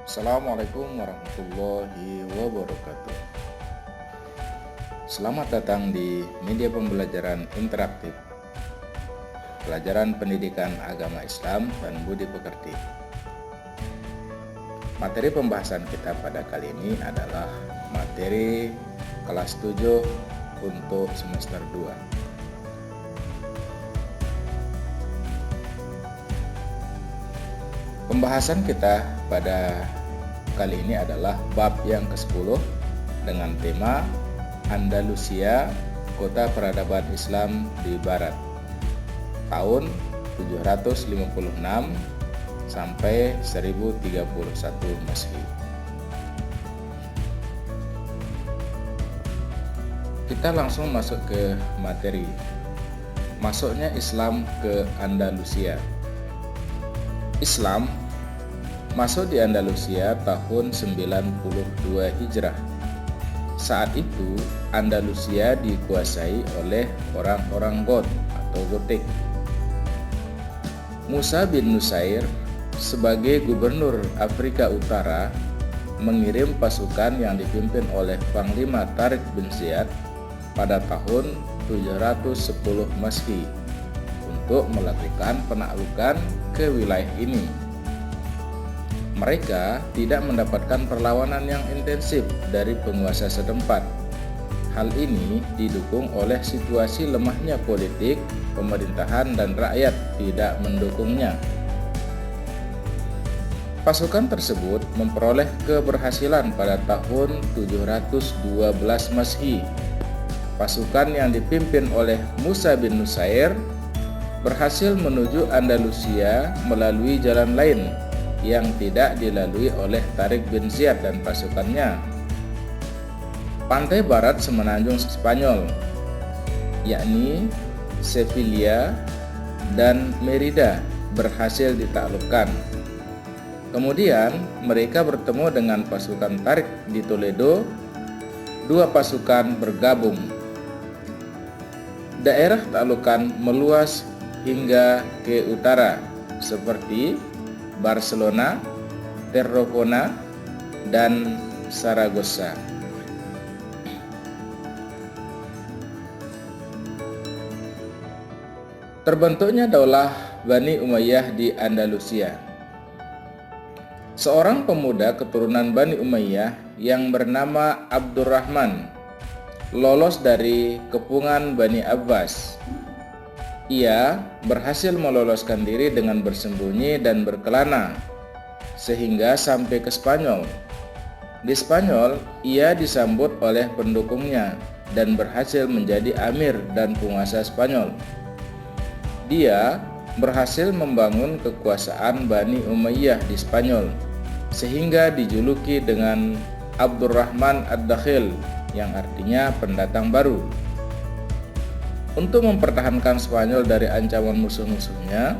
Assalamualaikum warahmatullahi wabarakatuh. Selamat datang di media pembelajaran interaktif, pelajaran pendidikan agama Islam dan budi pekerti. Materi pembahasan kita pada kali ini adalah materi kelas 7 untuk semester 2. Pembahasan kita pada kali ini adalah bab yang ke-10 dengan tema Andalusia, Kota Peradaban Islam di Barat, tahun 756 sampai 1031 Masehi. Kita langsung masuk ke materi. Masuknya Islam ke Andalusia. Islam masuk di Andalusia tahun 92 Hijrah. Saat itu Andalusia dikuasai oleh orang-orang Goth atau Gotik. Musa bin Nusair sebagai gubernur Afrika Utara mengirim pasukan yang dipimpin oleh Panglima Tariq bin Ziyad pada tahun 710 Masehi untuk melakukan penaklukan ke wilayah ini. Mereka tidak mendapatkan perlawanan yang intensif dari penguasa setempat. Hal ini didukung oleh situasi lemahnya politik, pemerintahan dan rakyat tidak mendukungnya. Pasukan tersebut memperoleh keberhasilan pada tahun 712 Masehi. Pasukan yang dipimpin oleh Musa bin Nusair berhasil menuju Andalusia melalui jalan lain yang tidak dilalui oleh Tariq bin Ziyad dan pasukannya. Pantai barat semenanjung Spanyol, yakni Sevilla dan Merida, berhasil ditaklukkan. Kemudian mereka bertemu dengan pasukan Tariq di Toledo. Dua pasukan bergabung. Daerah taklukan meluas hingga ke utara seperti Barcelona, Tarragona, dan Saragossa. Terbentuknya Daulah Bani Umayyah di Andalusia. Seorang pemuda keturunan Bani Umayyah yang bernama Abdurrahman lolos dari kepungan Bani Abbas. Ia berhasil meloloskan diri dengan bersembunyi dan berkelana sehingga sampai ke Spanyol. Di Spanyol, ia disambut oleh pendukungnya dan berhasil menjadi amir dan penguasa Spanyol. Dia berhasil membangun kekuasaan Bani Umayyah di Spanyol sehingga dijuluki dengan Abdurrahman Ad-Dakhil yang artinya pendatang baru. Untuk mempertahankan Spanyol dari ancaman musuh-musuhnya,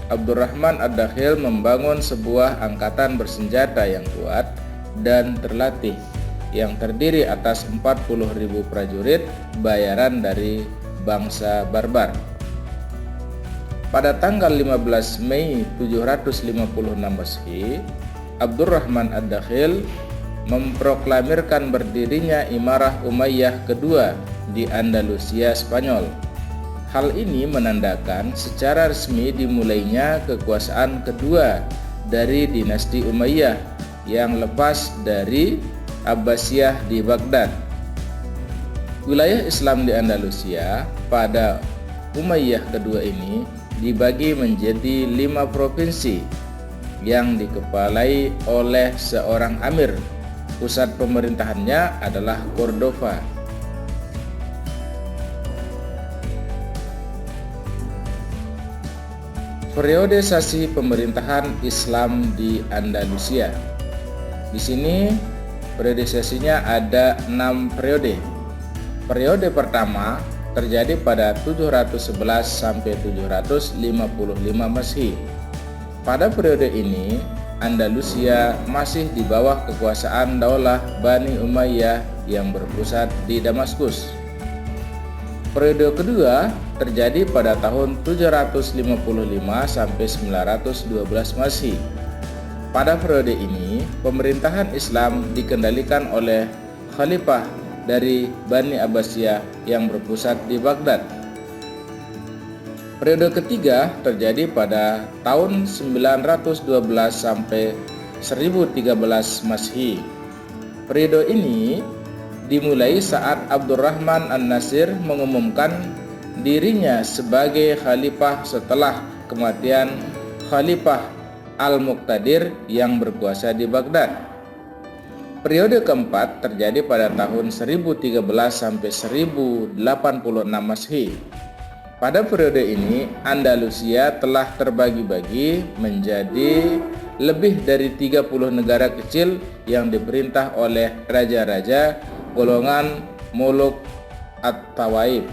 Abdurrahman Ad-Dakhil membangun sebuah angkatan bersenjata yang kuat dan terlatih yang terdiri atas 40.000 prajurit bayaran dari bangsa Barbar. Pada tanggal 15 Mei 756 Masehi, Abdurrahman Ad-Dakhil memproklamirkan berdirinya Imarah Umayyah kedua di Andalusia, Spanyol. Hal ini menandakan secara resmi dimulainya kekuasaan kedua dari dinasti Umayyah yang lepas dari Abbasiyah di Baghdad. Wilayah Islam di Andalusia pada Umayyah kedua ini dibagi menjadi 5 provinsi yang dikepalai oleh seorang amir. Pusat pemerintahannya adalah Cordova. Periodisasi pemerintahan Islam di Andalusia. Di sini periodisasinya ada 6 periode. Periode pertama terjadi pada 711 sampai 755 Masehi. Pada periode ini, Andalusia masih di bawah kekuasaan Daulah Bani Umayyah yang berpusat di Damaskus. Periode kedua terjadi pada tahun 755 sampai 912 Masehi. Pada periode ini, pemerintahan Islam dikendalikan oleh khalifah dari Bani Abbasiyah yang berpusat di Baghdad. Periode ketiga terjadi pada tahun 912 sampai 1013 Masehi. Periode ini dimulai saat Abdurrahman An-Nasir mengumumkan dirinya sebagai khalifah setelah kematian Khalifah Al-Muqtadir yang berkuasa di Baghdad. Periode keempat terjadi pada tahun 1013 sampai 1086 Masehi. Pada periode ini, Andalusia telah terbagi-bagi menjadi lebih dari 30 negara kecil yang diperintah oleh raja-raja golongan Muluk At-Tawaib.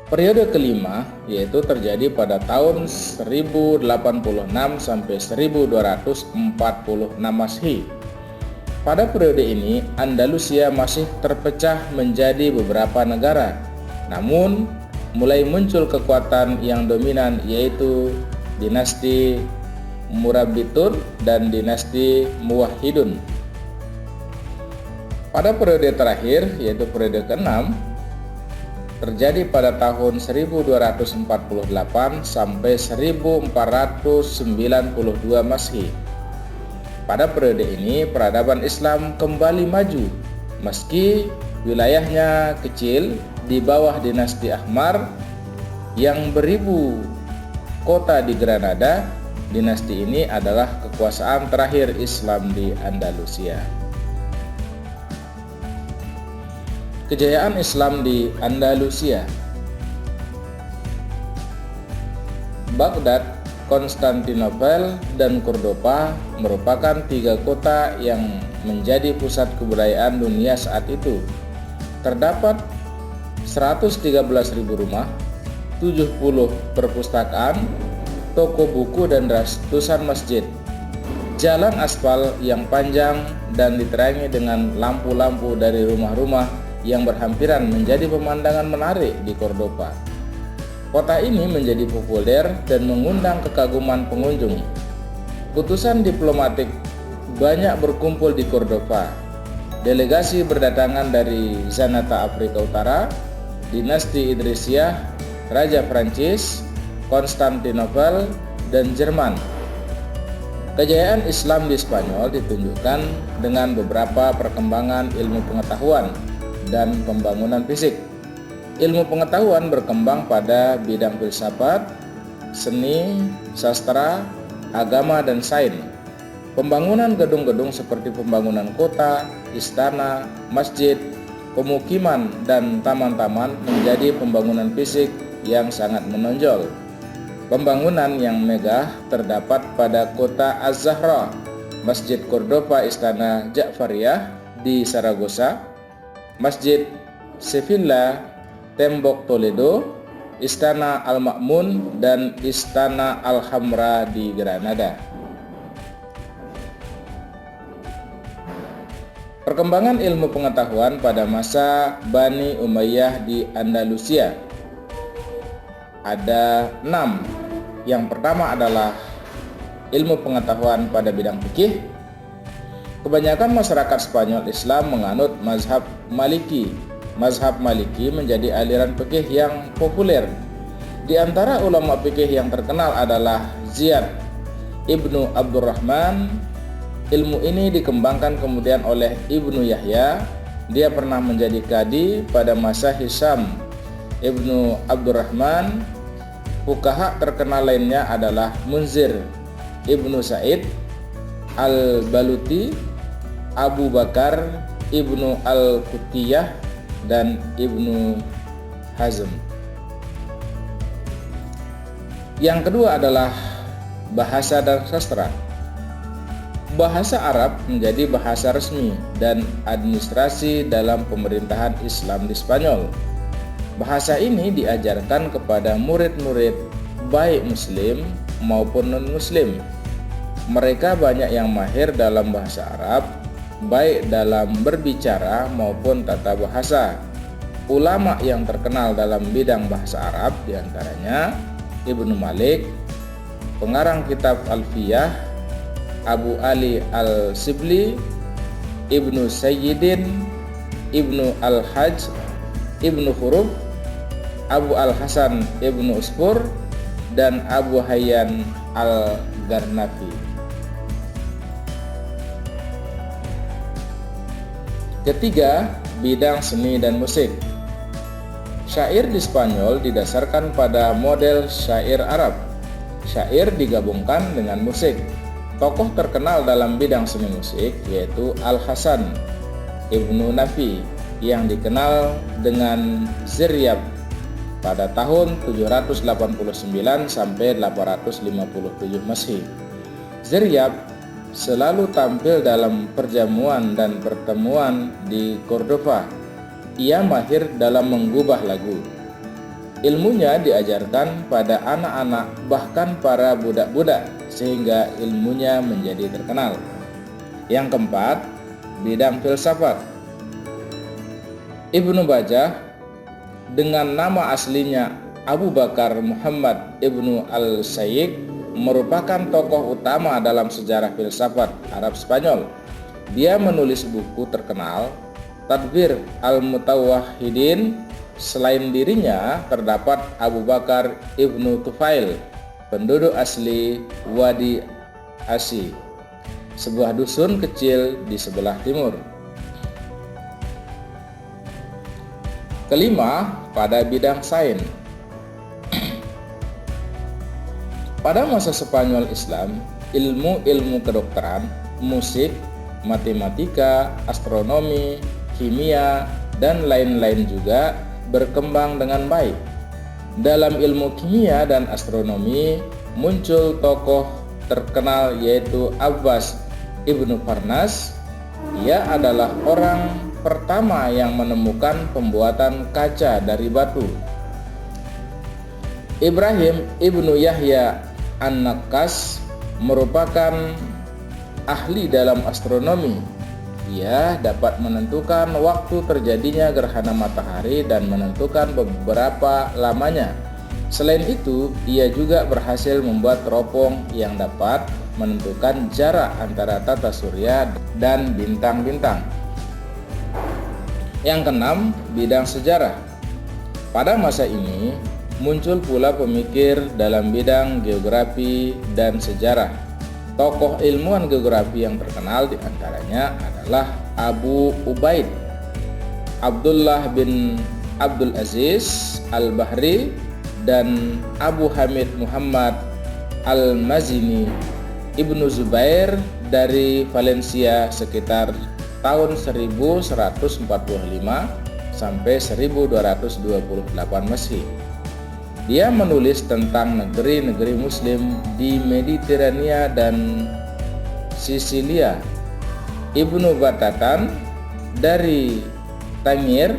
Periode kelima yaitu terjadi pada tahun 1086 sampai 1246 Masehi. Pada periode ini, Andalusia masih terpecah menjadi beberapa negara. Namun, mulai muncul kekuatan yang dominan yaitu dinasti Murabbitun dan dinasti Muwahhidun. Pada periode terakhir yaitu periode ke-6 terjadi pada tahun 1248 sampai 1492 Masehi. Pada periode ini peradaban Islam kembali maju meski wilayahnya kecil di bawah dinasti Ahmar yang beribu kota di Granada. Dinasti ini adalah kekuasaan terakhir Islam di Andalusia. Kejayaan Islam di Andalusia. Baghdad, Konstantinopel, dan Cordoba merupakan 3 kota yang menjadi pusat kebudayaan dunia saat itu. Terdapat 113.000 rumah, 70 perpustakaan, toko buku, dan ratusan masjid. Jalan aspal yang panjang dan diterangi dengan lampu-lampu dari rumah-rumah yang berhampiran menjadi pemandangan menarik di Cordoba. Kota ini menjadi populer dan mengundang kekaguman pengunjung. Utusan diplomatik banyak berkumpul di Cordoba. Delegasi berdatangan dari Zanata Afrika Utara, dinasti Idrisiyah, Raja Prancis, Konstantinopel, dan Jerman. Kejayaan Islam di Spanyol ditunjukkan dengan beberapa perkembangan ilmu pengetahuan dan pembangunan fisik. Ilmu pengetahuan berkembang pada bidang filsafat, seni, sastra, agama, dan sains. Pembangunan gedung-gedung seperti pembangunan kota, istana, masjid, pemukiman, dan taman-taman menjadi pembangunan fisik yang sangat menonjol. Pembangunan yang megah terdapat pada kota Az-Zahra, Masjid Cordoba, Istana Ja'fariyah di Saragossa, Masjid Sevilla, Tembok Toledo, Istana Al-Ma'mun, dan Istana Al-Hamra di Granada. Perkembangan ilmu pengetahuan pada masa Bani Umayyah di Andalusia ada 6. Yang pertama adalah ilmu pengetahuan pada bidang fikih. Kebanyakan masyarakat Spanyol Islam menganut mazhab Maliki. Mazhab Maliki menjadi aliran fikih yang populer. Di antara ulama fikih yang terkenal adalah Ziyad Ibnu Abdurrahman. Ilmu ini dikembangkan kemudian oleh Ibnu Yahya. Dia pernah menjadi kadi pada masa Hisham Ibnu Abdurrahman. Fuqaha terkenal lainnya adalah Munzir Ibnu Said Al-Baluti, Abu Bakar Ibnu Al-Qutiyah, dan Ibnu Hazm. Yang kedua adalah bahasa dan sastra. Bahasa Arab menjadi bahasa resmi dan administrasi dalam pemerintahan Islam di Spanyol. Bahasa ini diajarkan kepada murid-murid baik Muslim maupun non-Muslim. Mereka banyak yang mahir dalam bahasa Arab, baik dalam berbicara maupun tata bahasa. Ulama yang terkenal dalam bidang bahasa Arab diantaranya Ibnu Malik, pengarang kitab Alfiyah, Abu Ali Al-Sibli, Ibnu Sayyidin, Ibnu Al-Hajj, Ibnu Khurub, Abu Al-Hasan Ibnu Uspur, dan Abu Hayyan Al-Garnafi. Ketiga, bidang seni dan musik. Syair di Spanyol didasarkan pada model syair Arab. Syair digabungkan dengan musik. Tokoh terkenal dalam bidang seni musik yaitu Al-Hasan Ibnu Nafi yang dikenal dengan Ziryab pada tahun 789 sampai 857 Masehi. Ziryab selalu tampil dalam perjamuan dan pertemuan di Cordova. Ia mahir dalam mengubah lagu. Ilmunya diajarkan pada anak-anak bahkan para budak-budak sehingga ilmunya menjadi terkenal. Yang keempat, bidang filsafat. Ibnu Bajjah dengan nama aslinya Abu Bakar Muhammad Ibnu Al-Sayyid merupakan tokoh utama dalam sejarah filsafat Arab Spanyol. Dia menulis buku terkenal Tadbir Al-Mutawahhidin. Selain dirinya terdapat Abu Bakar Ibnu Tufail, penduduk asli Wadi Asi, sebuah dusun kecil di sebelah timur. Kelima, pada bidang sains. Pada masa Spanyol Islam, ilmu-ilmu kedokteran, musik, matematika, astronomi, kimia, dan lain-lain juga berkembang dengan baik. Dalam ilmu kimia dan astronomi muncul tokoh terkenal yaitu Abbas Ibnu Farnas. Ia adalah orang pertama yang menemukan pembuatan kaca dari batu. Ibrahim Ibnu Yahya An-Naqqas merupakan ahli dalam astronomi. Ia dapat menentukan waktu terjadinya gerhana matahari dan menentukan beberapa lamanya. Selain itu, ia juga berhasil membuat teropong yang dapat menentukan jarak antara tata surya dan bintang-bintang. Yang keenam, bidang sejarah. Pada masa ini, muncul pula pemikir dalam bidang geografi dan sejarah. Tokoh ilmuwan geografi yang terkenal diantaranya adalah Abu Ubaid, Abdullah bin Abdul Aziz Al-Bahri, dan Abu Hamid Muhammad Al-Mazini. Ibnu Zubair dari Valencia sekitar tahun 1145 sampai 1228 Masehi. Dia menulis tentang negeri-negeri Muslim di Mediterania dan Sisilia. Ibnu Batatan dari Tangier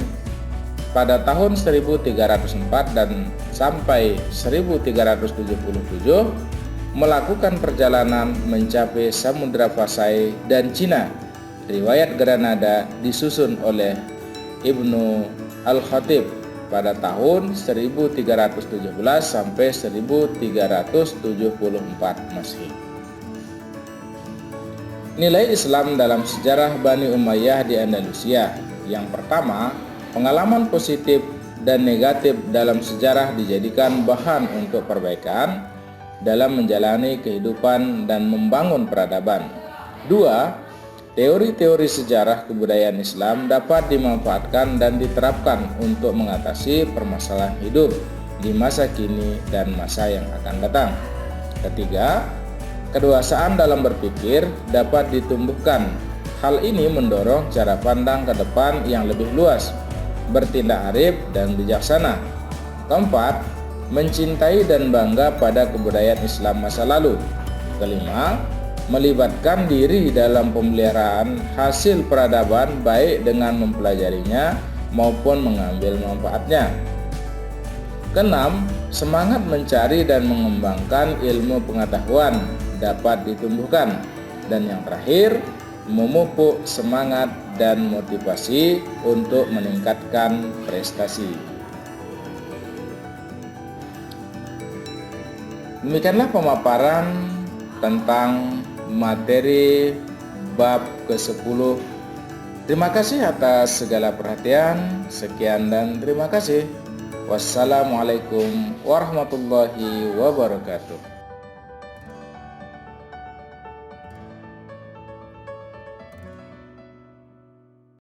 pada tahun 1304 dan sampai 1377 melakukan perjalanan mencapai Samudra Pasai dan Cina. Riwayat Granada disusun oleh Ibnu Al-Khatib pada tahun 1317 sampai 1374 Masehi. Nilai Islam dalam sejarah Bani Umayyah di Andalusia. Yang pertama, pengalaman positif dan negatif dalam sejarah dijadikan bahan untuk perbaikan dalam menjalani kehidupan dan membangun peradaban. Dua, teori-teori sejarah kebudayaan Islam dapat dimanfaatkan dan diterapkan untuk mengatasi permasalahan hidup di masa kini dan masa yang akan datang. Ketiga, kedewasaan dalam berpikir dapat ditumbuhkan. Hal ini mendorong cara pandang ke depan yang lebih luas, bertindak arif dan bijaksana. Keempat, mencintai dan bangga pada kebudayaan Islam masa lalu. Kelima, melibatkan diri dalam pemeliharaan hasil peradaban baik dengan mempelajarinya maupun mengambil manfaatnya. Keenam, semangat mencari dan mengembangkan ilmu pengetahuan dapat ditumbuhkan. Dan yang terakhir, memupuk semangat dan motivasi untuk meningkatkan prestasi. Demikianlah pemaparan tentang materi bab ke-10. Terima kasih atas segala perhatian. Sekian dan terima kasih. Wassalamualaikum warahmatullahi wabarakatuh.